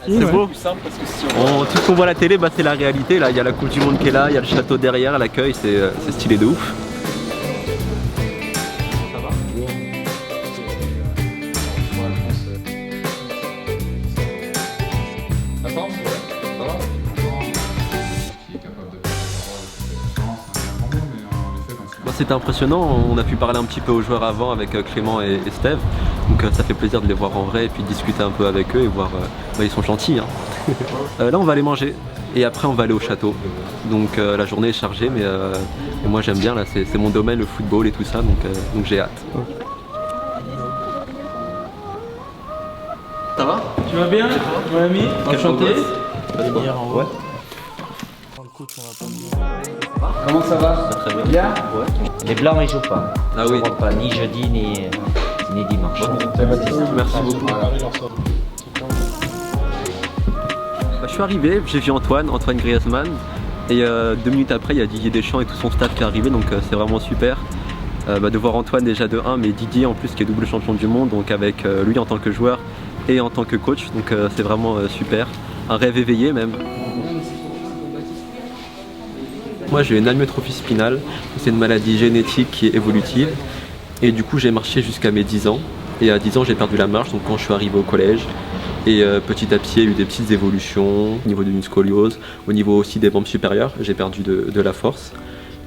C'est beau. Tout ce qu'on voit à la télé, c'est la réalité. Là, il y a la Coupe du Monde qui est là, il y a le château derrière, l'accueil, c'est stylé de ouf. C'était impressionnant, on a pu parler un petit peu aux joueurs avant avec Clément et Steve, donc ça fait plaisir de les voir en vrai et puis discuter un peu avec eux et voir, ils sont gentils. Hein. Là on va aller manger et après on va aller au château, donc la journée est chargée mais moi j'aime bien, là c'est mon domaine, le football et tout ça, donc j'ai hâte. Ça va? Tu vas bien, mon ami? Enchanté. Ouais. Comment ça va? Très bien. Bien? Ouais. Les blancs ils jouent pas. Ah Ils oui. joueront pas ni jeudi ni dimanche. Merci beaucoup. Je suis arrivé, j'ai vu Antoine Griezmann et 2 minutes après il y a Didier Deschamps et tout son staff qui est arrivé, donc c'est vraiment super de voir Antoine déjà de 1 mais Didier en plus qui est double champion du monde, donc avec lui en tant que joueur et en tant que coach, donc c'est vraiment super, un rêve éveillé même. Moi j'ai une amyotrophie spinale, c'est une maladie génétique qui est évolutive et du coup j'ai marché jusqu'à mes 10 ans et à 10 ans j'ai perdu la marche, donc quand je suis arrivé au collège et petit à petit il y a eu des petites évolutions au niveau d'une scoliose, au niveau aussi des membres supérieurs, j'ai perdu de la force.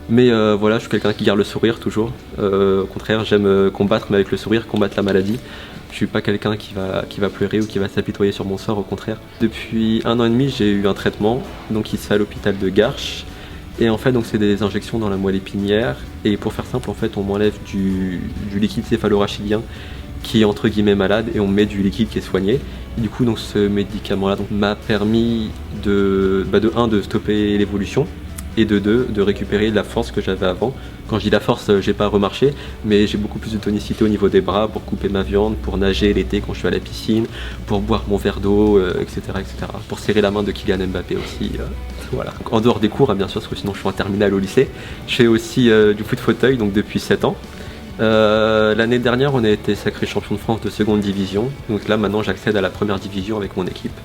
Mais voilà, je suis quelqu'un qui garde le sourire toujours, au contraire j'aime combattre mais avec le sourire, combattre la maladie. Je suis pas quelqu'un qui va pleurer ou qui va s'apitoyer sur mon sort, au contraire. Depuis 1 an et demi j'ai eu un traitement donc qui se fait à l'hôpital de Garches. Et en fait, donc c'est des injections dans la moelle épinière. Et pour faire simple, en fait, on m'enlève du liquide céphalorachidien qui est entre guillemets malade et on met du liquide qui est soigné. Et du coup, donc ce médicament-là m'a permis de stopper l'évolution et de 2 de récupérer la force que j'avais avant. Quand je dis la force, j'ai pas remarché, mais j'ai beaucoup plus de tonicité au niveau des bras pour couper ma viande, pour nager l'été quand je suis à la piscine, pour boire mon verre d'eau, etc., etc. Pour serrer la main de Kylian Mbappé aussi. Voilà. Donc, en dehors des cours, bien sûr, parce que sinon je suis en terminale au lycée. Je fais aussi du foot fauteuil, donc depuis 7 ans. L'année dernière, on a été sacré champion de France de seconde division. Donc là, maintenant, j'accède à la première division avec mon équipe.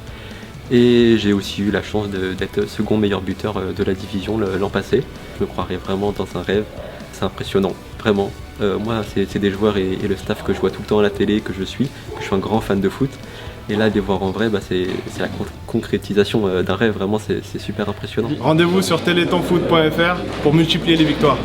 Et j'ai aussi eu la chance d'être second meilleur buteur de la division l'an passé. Je me croirais vraiment dans un rêve. C'est impressionnant, vraiment. Moi, c'est des joueurs et le staff que je vois tout le temps à la télé, que je suis un grand fan de foot. Et là, de les voir en vrai, c'est la concrétisation d'un rêve, vraiment, c'est super impressionnant. Rendez-vous sur télétonfoot.fr pour multiplier les victoires.